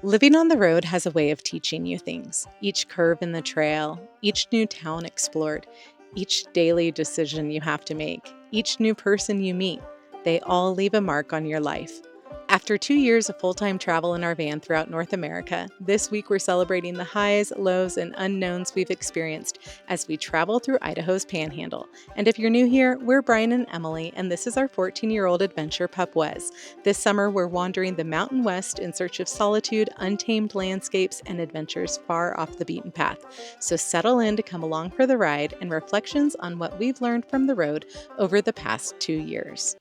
Living on the road has a way of teaching you things. Each curve in the trail, each new town explored, each daily decision you have to make, each new person you meet, they all leave a mark on your life. After 2 years of full-time travel in our van throughout North America, this week we're celebrating the highs, lows, and unknowns we've experienced as we travel through Idaho's Panhandle. And if you're new here, we're Brian and Emily, and this is our 14-year-old adventure pup Wes. This summer, we're wandering the Mountain West in search of solitude, untamed landscapes, and adventures far off the beaten path. So settle in to come along for the ride and reflections on what we've learned from the road over the past 2 years.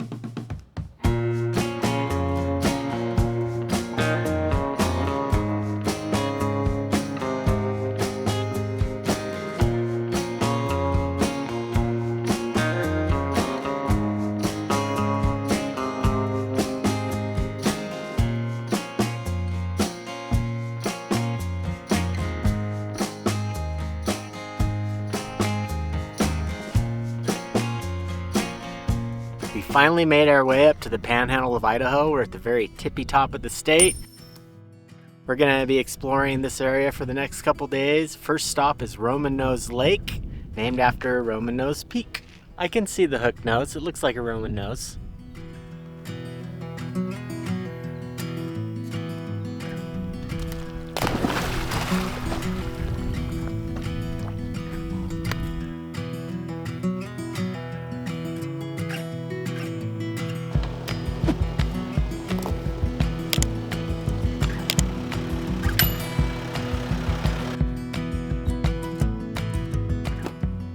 We finally made our way up to the Panhandle of Idaho. We're at the very tippy top of the state. We're going to be exploring this area for the next couple days. First stop is Roman Nose Lake, named after Roman Nose Peak. I can see the hook nose. It looks like a Roman nose.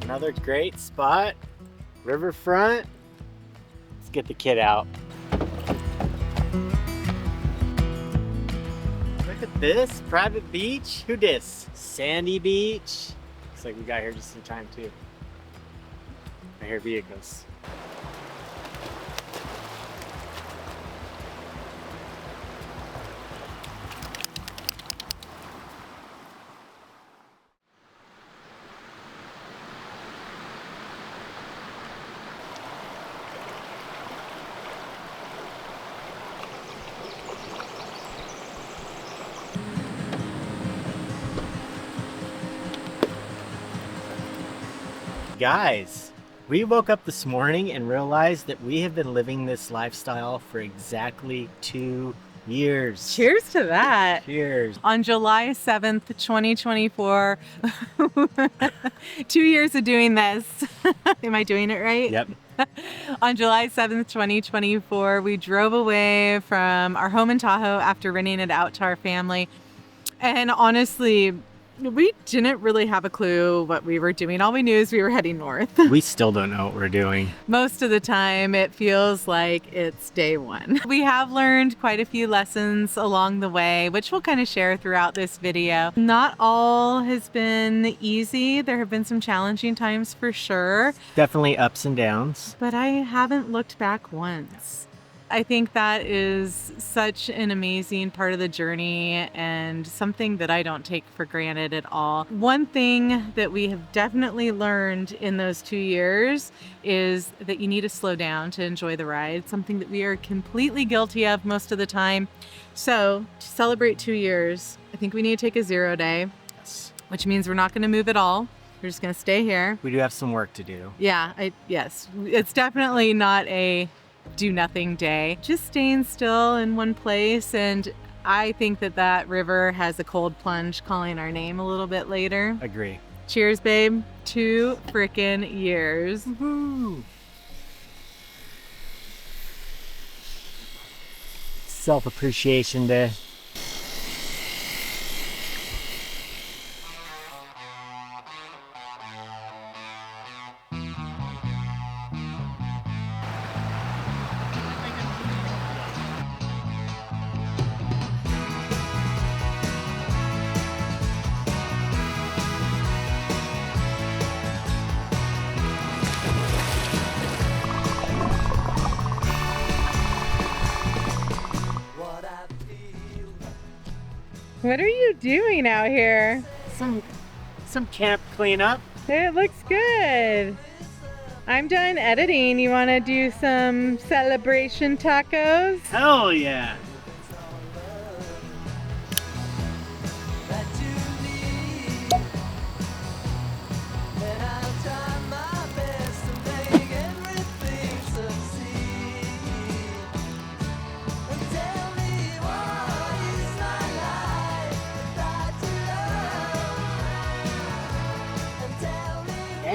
Another great spot, Riverfront. Let's get the kid out. Look at this, private beach. Who dis? Sandy beach. Looks like we got here just in time too. I hear vehicles. Guys, we woke up this morning and realized that we have been living this lifestyle for exactly 2 years. Cheers to that. Cheers. On July 7th, 2024, 2 years of doing this. Am I doing it right? Yep. On July 7th, 2024, we drove away from our home in Tahoe after renting it out to our family. And honestly, we didn't really have a clue what we were doing. All we knew is we were heading north. We still don't know what we're doing. Most of the time, it feels like it's day one. We have learned quite a few lessons along the way, which we'll kind of share throughout this video. Not all has been easy. There have been some challenging times for sure. Definitely ups and downs. But I haven't looked back once. I think that is such an amazing part of the journey and something that I don't take for granted at all. One thing that we have definitely learned in those 2 years is that you need to slow down to enjoy the ride, something that we are completely guilty of most of the time. So to celebrate 2 years, I think we need to take a 0 day, which means we're not going to move at all. We're just going to stay here. We do have some work to do. Yeah, yes, it's definitely not a do nothing day, just staying still in one place. And I think that that river has a cold plunge calling our name a little bit later. Agree. Cheers, babe. 2 frickin' years. Woo-hoo. Self-appreciation day. What are you doing out here? Some camp cleanup. It looks good. I'm done editing. You want to do some celebration tacos? Hell yeah.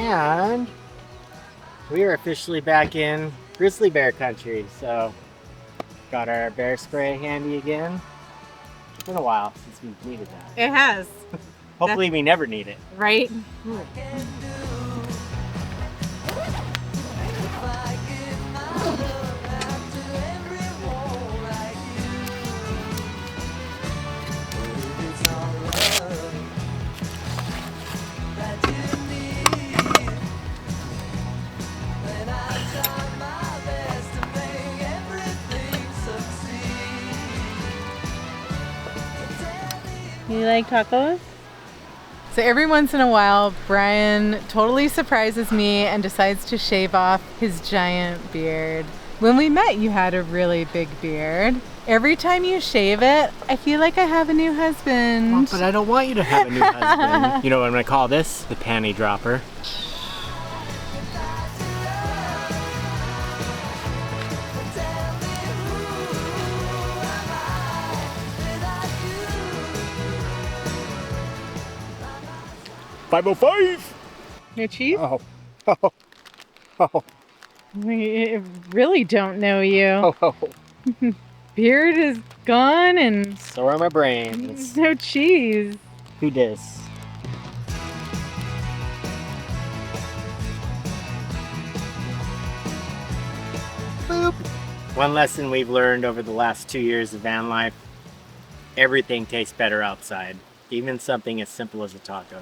And we are officially back in grizzly bear country. So got our bear spray handy again. It's been a while since we've needed that. It has. Hopefully we never need it. Right? You like tacos? So every once in a while, Brian totally surprises me and decides to shave off his giant beard. When we met, you had a really big beard. Every time you shave it, I feel like I have a new husband. Well, but I don't want you to have a new husband. You know what I'm gonna call this? The panty dropper. $5.05. No cheese? Oh. Oh. Oh. I really don't know you. Oh. Beard is gone and So are my brains. no cheese. Who dis? Boop. One lesson we've learned over the last 2 years of van life: everything tastes better outside, even something as simple as a taco.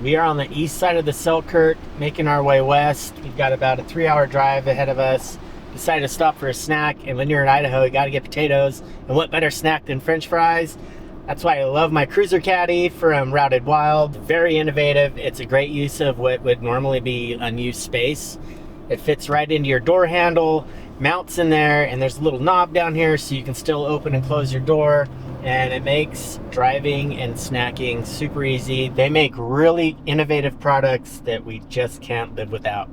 We are on the east side of the Selkirk, making our way west. We've got about a 3-hour drive ahead of us. Decided to stop for a snack, and when you're in Idaho, you gotta get potatoes. And what better snack than French fries? That's why I love my Cruiser Caddy from Routed Wild. Very innovative. It's a great use of what would normally be unused space. It fits right into your door handle, mounts in there, and there's a little knob down here so you can still open and close your door. And it makes driving and snacking super easy. They make really innovative products that we just can't live without.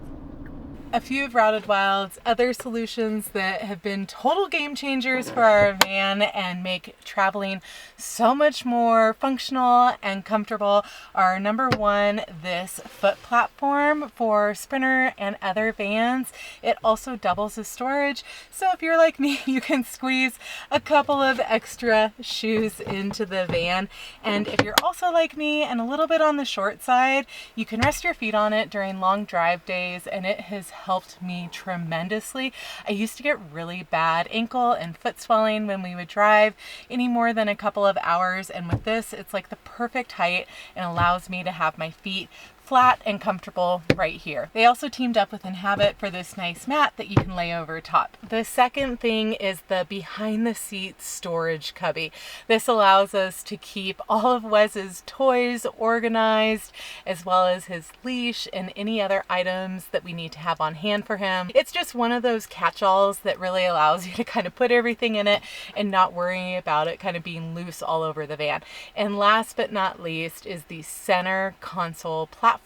A few of Routed Wild's other solutions that have been total game changers for our van and make traveling so much more functional and comfortable are, number one, this foot platform for Sprinter and other vans. It also doubles as storage, so if you're like me, you can squeeze a couple of extra shoes into the van. And if you're also like me and a little bit on the short side, you can rest your feet on it during long drive days, and it has helped me tremendously. I used to get really bad ankle and foot swelling when we would drive any more than a couple of hours, and with this, it's like the perfect height and allows me to have my feet flat and comfortable right here. They also teamed up with Inhabit for this nice mat that you can lay over top. The second thing is the behind the seat storage cubby. This allows us to keep all of Wes's toys organized, as well as his leash and any other items that we need to have on hand for him. It's just one of those catch-alls that really allows you to kind of put everything in it and not worry about it kind of being loose all over the van. And last but not least is the center console platform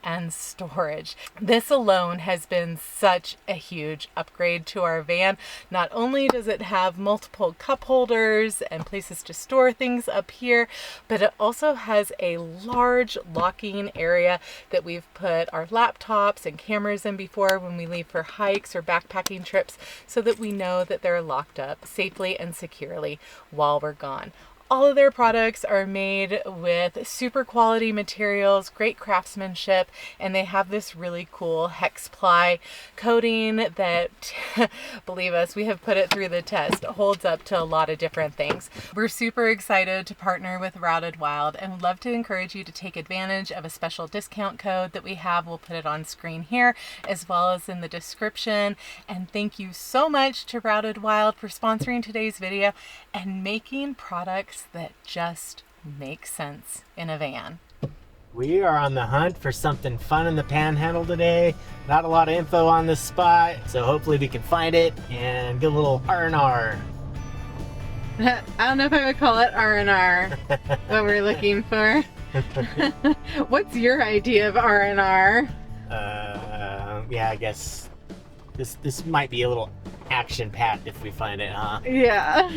and storage. This alone has been such a huge upgrade to our van. Not only does it have multiple cup holders and places to store things up here, but it also has a large locking area that we've put our laptops and cameras in before when we leave for hikes or backpacking trips, so that we know that they're locked up safely and securely while we're gone. All of their products are made with super quality materials, great craftsmanship, and they have this really cool hex ply coating that, believe us, we have put it through the test, holds up to a lot of different things. We're super excited to partner with Routed Wild and would love to encourage you to take advantage of a special discount code that we have. We'll put it on screen here as well as in the description. And thank you so much to Routed Wild for sponsoring today's video and making products that just make sense in a van. We are on the hunt for something fun in the Panhandle today. Not a lot of info on this spot, so hopefully we can find it and get a little R&R. I don't know if I would call it R&R, what we're looking for. What's your idea of R&R? Yeah, I guess this might be a little action-packed if we find it, huh? Yeah.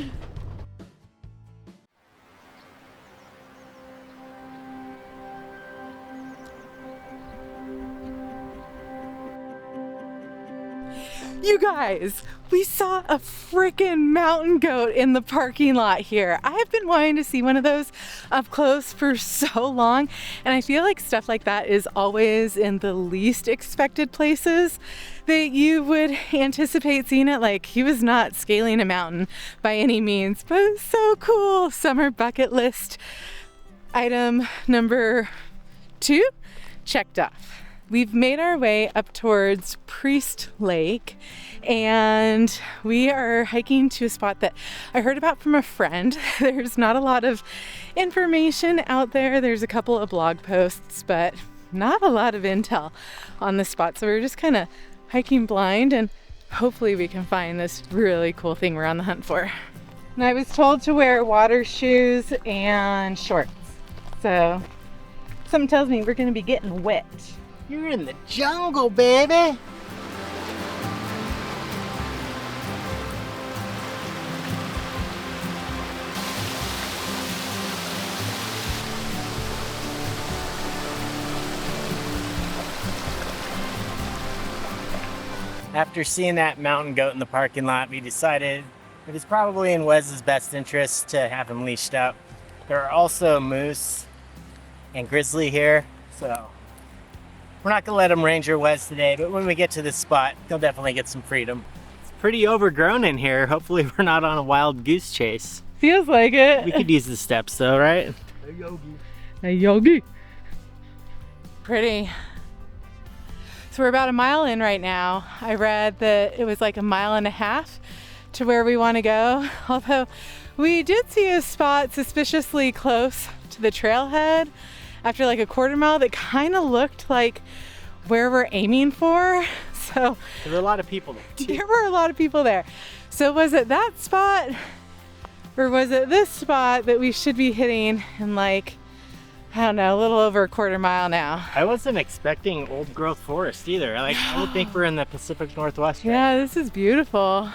You guys, we saw a freaking mountain goat in the parking lot here. I have been wanting to see one of those up close for so long, and I feel like stuff like that is always in the least expected places that you would anticipate seeing it. Like, he was not scaling a mountain by any means, but it's so cool. Summer bucket list item number 2 checked off. We've made our way up towards Priest Lake, and we are hiking to a spot that I heard about from a friend. There's not a lot of information out there. There's a couple of blog posts, but not a lot of intel on the spot. So we're just kind of hiking blind, and hopefully we can find this really cool thing we're on the hunt for. And I was told to wear water shoes and shorts. So something tells me we're going to be getting wet. You're in the jungle, baby! After seeing that mountain goat in the parking lot, we decided it is probably in Wes's best interest to have him leashed up. There are also moose and grizzly here, so we're not gonna let him ranger Wes today, but when we get to this spot, he'll definitely get some freedom. It's pretty overgrown in here. Hopefully we're not on a wild goose chase. Feels like it. We could use the steps though, right? Hey, Yogi. Hey, Yogi. Pretty. So we're about a mile in right now. I read that it was like a mile and a half to where we want to go. Although we did see a spot suspiciously close to the trailhead after like a quarter mile that kind of looked like where we're aiming for. So there were a lot of people there too. There were a lot of people there. So was it that spot or was it this spot that we should be hitting in like, I don't know, a little over a quarter mile now? I wasn't expecting old growth forest either. Like, I would think we're in the Pacific Northwest. Right? Yeah, this is beautiful.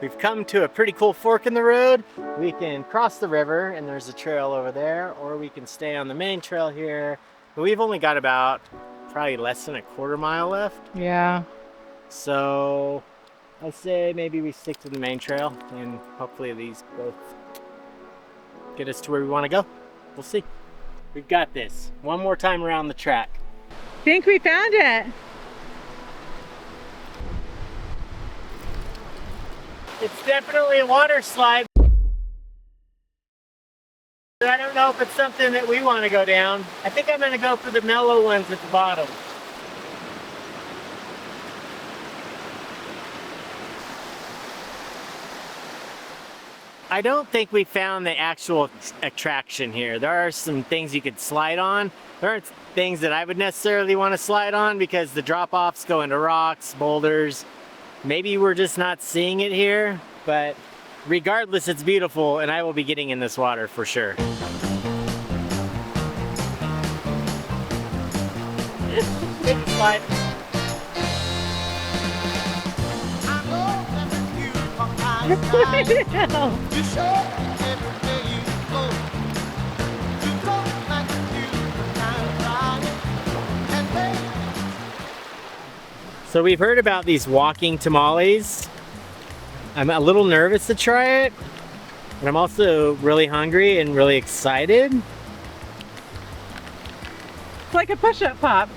We've come to a pretty cool fork in the road. We can cross the river and there's a trail over there, or we can stay on the main trail here. But we've only got about probably less than a quarter mile left. Yeah. So I say maybe we stick to the main trail and hopefully these both get us to where we want to go. We'll see. We've got this. One more time around the track. Think we found it. It's definitely a water slide. I don't know if it's something that we want to go down. I think I'm going to go for the mellow ones at the bottom. I don't think we found the actual attraction here. There are some things you could slide on. There aren't things that I would necessarily want to slide on because the drop-offs go into rocks, boulders. Maybe we're just not seeing it here, but regardless, it's beautiful and I will be getting in this water for sure. Slide. So we've heard about these walking tamales. I'm a little nervous to try it, but I'm also really hungry and really excited. It's like a push-up pop.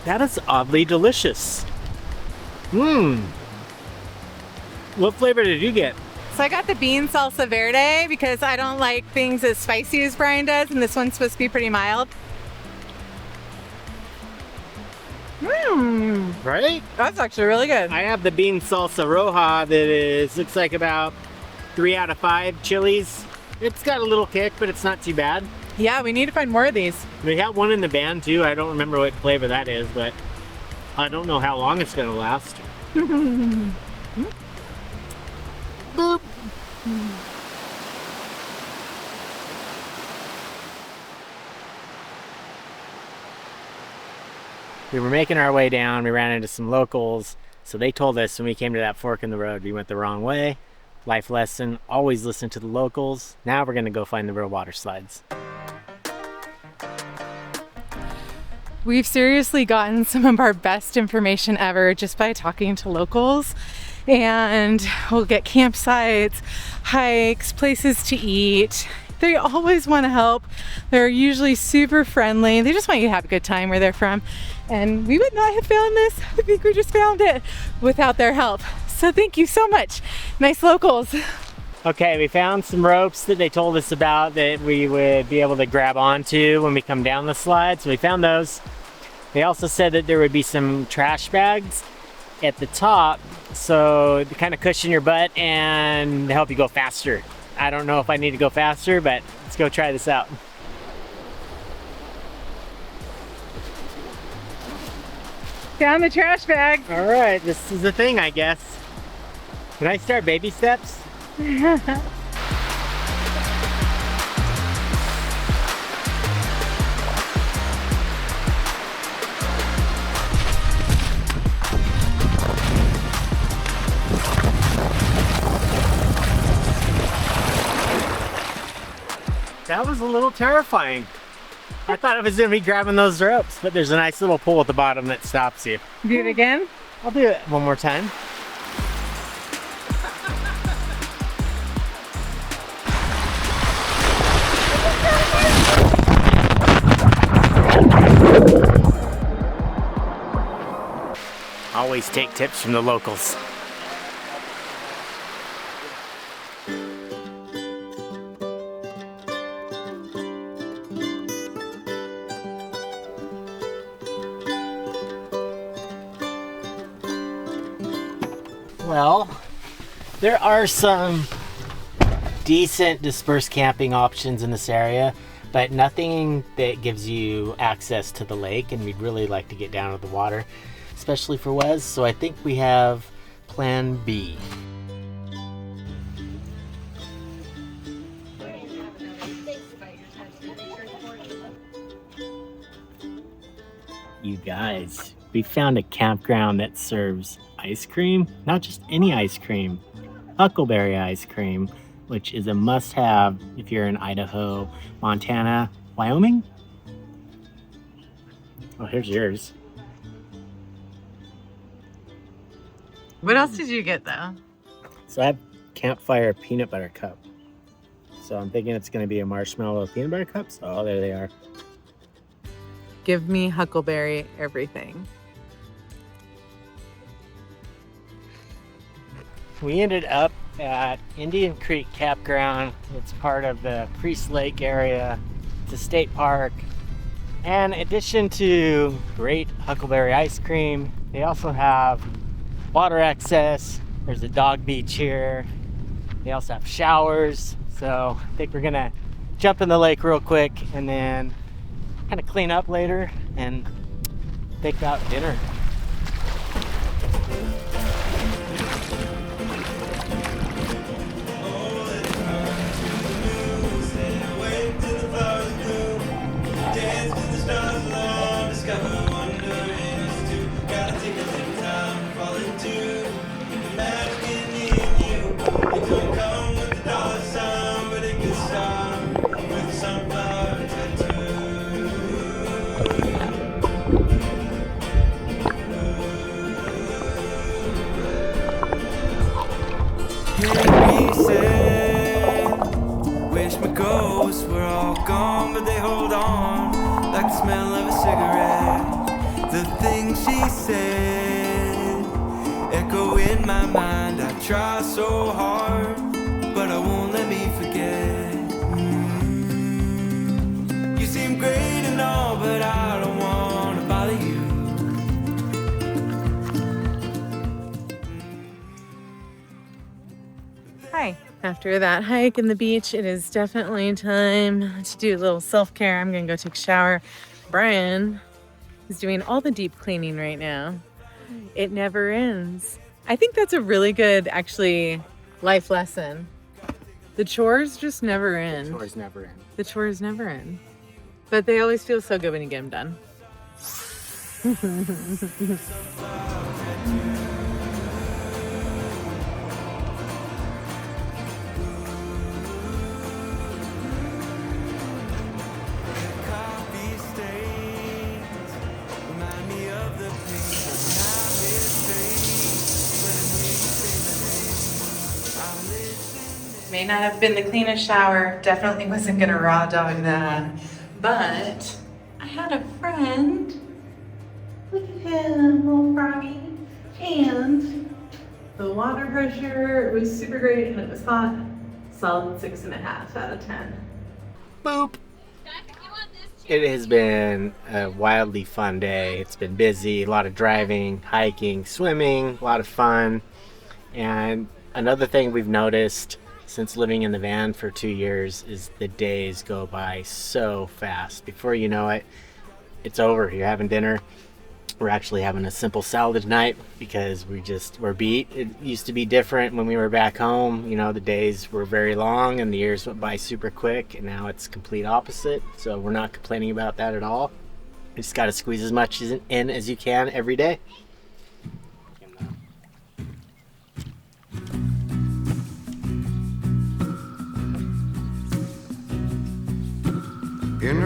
That is oddly delicious. Mmm. What flavor did you get? So I got the bean salsa verde because I don't like things as spicy as Brian does, and this one's supposed to be pretty mild. Mmm. Right? That's actually really good. I have the bean salsa roja that is, looks like about 3 out of 5 chilies. It's got a little kick, but it's not too bad. Yeah, we need to find more of these. We have one in the van too. I don't remember what flavor that is, but I don't know how long it's gonna last. Boop. We were making our way down, we ran into some locals, so they told us when we came to that fork in the road, we went the wrong way. Life lesson, always listen to the locals. Now we're gonna go find the real water slides. We've seriously gotten some of our best information ever just by talking to locals, and we'll get campsites, hikes, places to eat. They always want to help. They're usually super friendly. They just want you to have a good time where they're from. And we would not have found this. I think we just found it without their help. So thank you so much. Nice locals. Okay, we found some ropes that they told us about that we would be able to grab onto when we come down the slide. So we found those. They also said that there would be some trash bags at the top, so to kind of cushion your butt and help you go faster. I don't know if I need to go faster, but let's go try this out. Found the trash bag. All right, this is the thing, I guess. Can I start baby steps? That was a little terrifying. I thought I was gonna be grabbing those ropes, but there's a nice little pull at the bottom that stops you. Do it again? I'll do it one more time. Always take tips from the locals. Well, there are some decent dispersed camping options in this area, but nothing that gives you access to the lake, and we'd really like to get down to the water, especially for Wes, so I think we have plan B. You guys, we found a campground that serves ice cream, not just any ice cream, huckleberry ice cream, which is a must-have if you're in Idaho, Montana, Wyoming. Oh, here's yours. What else did you get though? So I have campfire peanut butter cup. So I'm thinking it's going to be a marshmallow peanut butter cup. So oh, there they are. Give me huckleberry everything. We ended up at Indian Creek Campground. It's part of the Priest Lake area. It's a state park. And in addition to great huckleberry ice cream, they also have water access. There's a dog beach here. They also have showers. So I think we're gonna jump in the lake real quick and then kind of clean up later and think about dinner. Wish my ghosts were all gone, but they hold on like the smell of a cigarette. The things she said echo in my mind. I try so hard, but I won't let me forget. You seem great and all, but I don't want to bother you. Hi. After that hike and the beach, it is definitely time to do a little self-care. I'm gonna go take a shower. Brian He's doing all the deep cleaning right now. It never ends. I think that's a really good, actually, life lesson. The chores just never end. Chores never end. The chores never end. But they always feel so good when you get them done. Coffee stains remind me of the pain of not mistake. When we say my name, I'm listening. May not have been the cleanest shower. Definitely wasn't gonna raw dog that. But I had a friend. Look at him, little froggy. And the water pressure was super great and it was hot. Solid 6.5 out of 10. Boop. It has been a wildly fun day. It's been busy, a lot of driving, hiking, swimming, a lot of fun. And another thing we've noticed since living in the van for 2 years is the days go by so fast. Before you know it, it's over. You're having dinner. We're actually having a simple salad tonight because we're beat. It used to be different when we were back home. You know, the days were very long and the years went by super quick, and now it's complete opposite. So we're not complaining about that at all. You just got to squeeze as much in as you can every day. In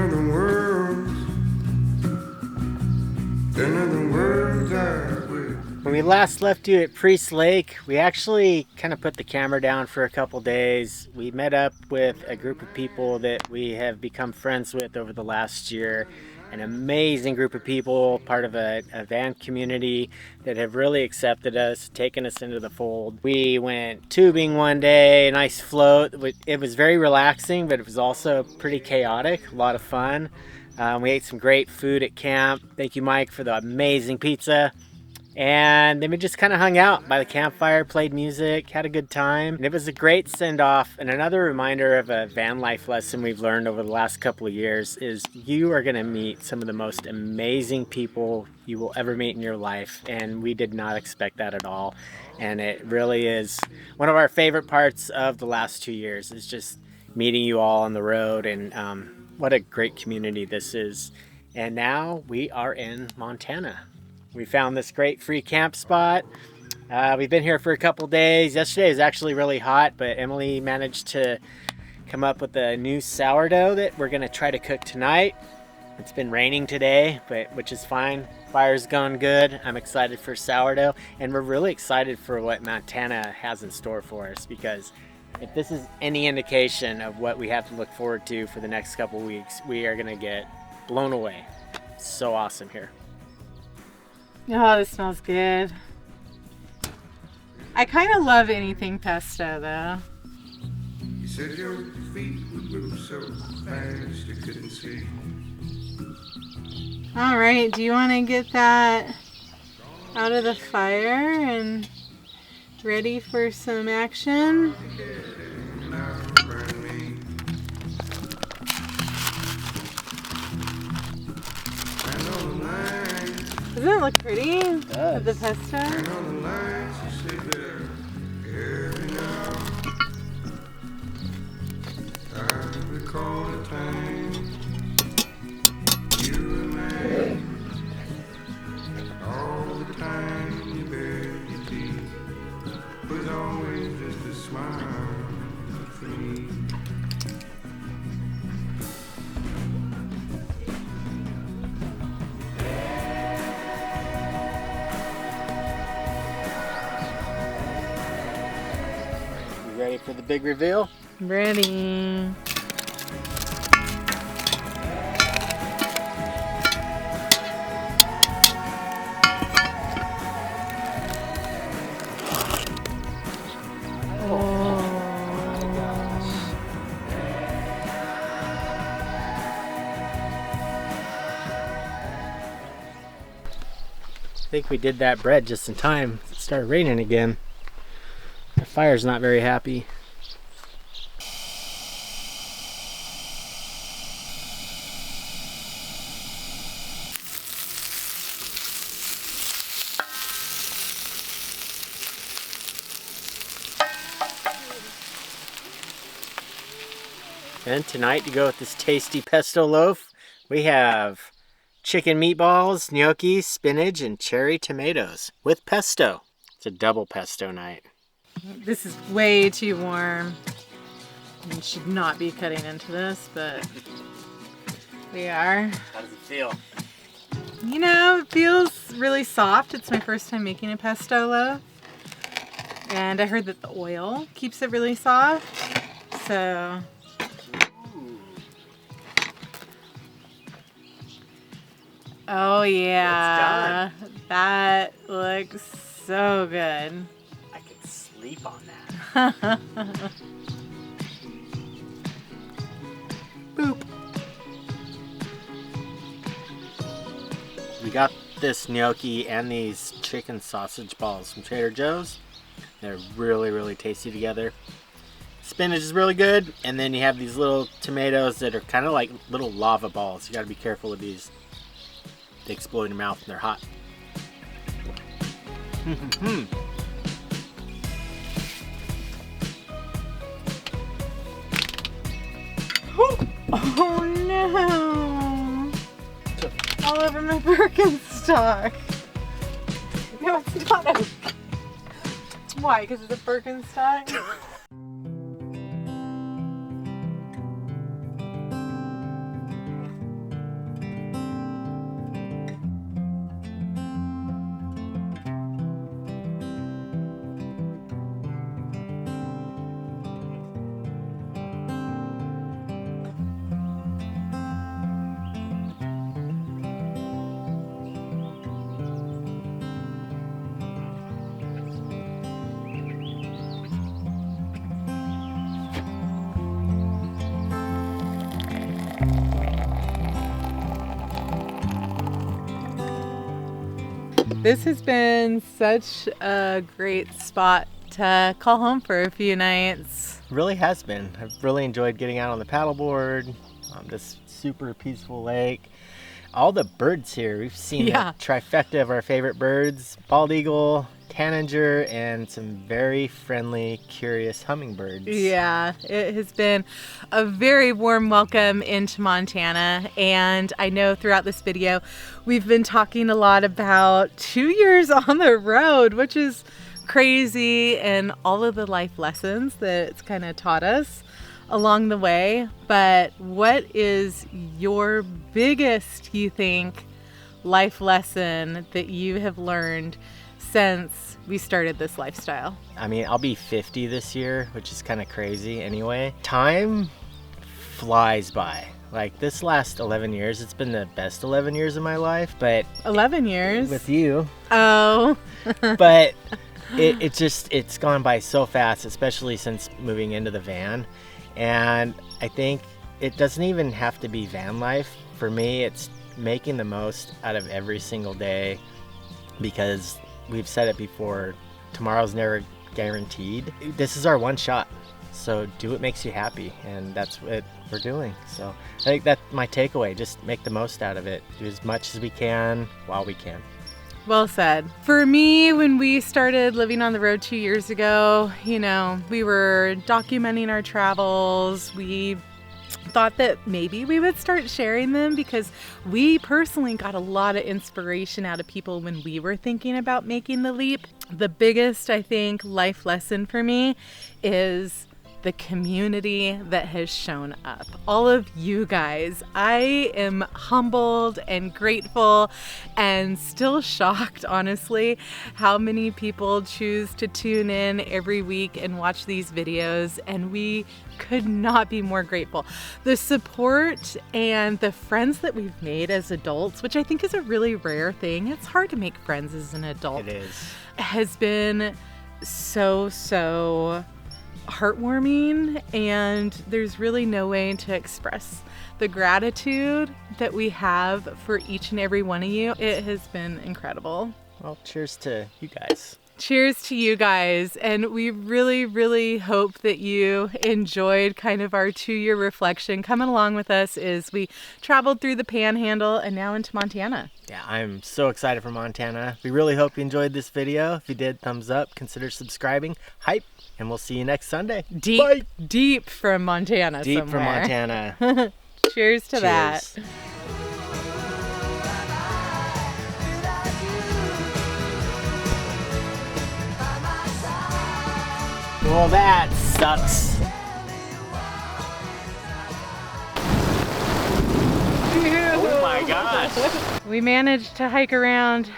other words, I will. When we last left you at Priest Lake, we actually kind of put the camera down for a couple days. We met up with a group of people that we have become friends with over the last year. An amazing group of people, part of a van community that have really accepted us, taken us into the fold. We went tubing one day, nice float. It was very relaxing, but it was also pretty chaotic, a lot of fun. We ate some great food at camp. Thank you, Mike, for the amazing pizza. And then we just kind of hung out by the campfire, played music, had a good time. And it was a great send-off. And another reminder of a van life lesson we've learned over the last couple of years is you are going to meet some of the most amazing people you will ever meet in your life. And we did not expect that at all. And it really is one of our favorite parts of the last 2 years is just meeting you all on the road. And what a great community this is. And now we are in Montana. We found this great free camp spot. We've been here for a couple days. Yesterday was actually really hot, but Emily managed to come up with a new sourdough that we're gonna try to cook tonight. It's been raining today, which is fine. Fire's going good. I'm excited for sourdough, and we're really excited for what Montana has in store for us, because if this is any indication of what we have to look forward to for the next couple weeks, we are gonna get blown away. It's so awesome here. Oh, this smells good. I kind of love anything pesto, though. You said your feet would move so fast you couldn't see. All right, do you want to get that out of the fire and ready for some action? Now burn me. And on the line, Doesn't it look pretty? It does. With the pesto? and on the lines you say there every now. I recall a time you and I, all the time you bared your teeth, was always just a smile for me. You ready for the big reveal? Ready. I think we did that bread just in time. It started raining again. The fire's not very happy. And tonight, to go with this tasty pesto loaf, we have chicken meatballs, gnocchi, spinach, and cherry tomatoes with pesto. It's a double pesto night. This is way too warm. You should not be cutting into this, but we are. How does it feel? You know, it feels really soft. It's my first time making a pesto loaf. And I heard that the oil keeps it really soft. So... Oh yeah, that looks so good. I could sleep on that. Boop. We got this gnocchi and these chicken sausage balls from Trader Joe's. They're really, really tasty together. Spinach is really good, and then you have these little tomatoes that are kind of like little lava balls. You got to be careful with these. They explode in your mouth and they're hot. Oh no! All over my Birkenstock. No, it's not. Why? Because it's a Birkenstock? This has been such a great spot to call home for a few nights. Really has been. I've really enjoyed getting out on the paddleboard on this super peaceful lake. All the birds here, we've seen a trifecta of our favorite birds: bald eagle, tanager, and some very friendly, curious hummingbirds. Yeah, it has been a very warm welcome into Montana, and I know throughout this video we've been talking a lot about 2 years on the road, which is crazy, and all of the life lessons that it's kind of taught us along the way. But what is your biggest, you think, life lesson that you have learned since we started this lifestyle? I mean, I'll be 50 this year, which is kind of crazy anyway. Time flies by. Like this last 11 years, it's been the best 11 years of my life, but 11 years with you. Oh. But it's gone by so fast, especially since moving into the van. And I think it doesn't even have to be van life. For me, it's making the most out of every single day, because we've said it before, tomorrow's never guaranteed. This is our one shot, so do what makes you happy, and that's what we're doing. So I think that's my takeaway: just make the most out of it, do as much as we can while we can. Well said. For me, when we started living on the road 2 years ago, you know, we were documenting our travels. We thought that maybe we would start sharing them, because we personally got a lot of inspiration out of people when we were thinking about making the leap. The biggest, I think, life lesson for me is the community that has shown up. All of you guys, I am humbled and grateful and still shocked, honestly, how many people choose to tune in every week and watch these videos, and we could not be more grateful. The support and the friends that we've made as adults, which I think is a really rare thing. It's hard to make friends as an adult. It is. Has been so heartwarming, and there's really no way to express the gratitude that we have for each and every one of you. It has been incredible. Well, cheers to you guys. Cheers to you guys. And we really hope that you enjoyed kind of our 2-year reflection. Coming along with us is we traveled through the Panhandle and now into Montana. Yeah, I'm so excited for Montana. We really hope you enjoyed this video. If you did, thumbs up, consider subscribing, hype, and we'll see you next Sunday. Deep from Montana Deep somewhere. from Montana. Cheers to that. Well, that sucks. Oh my gosh. We managed to hike around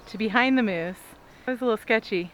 to behind the moose. It was a little sketchy.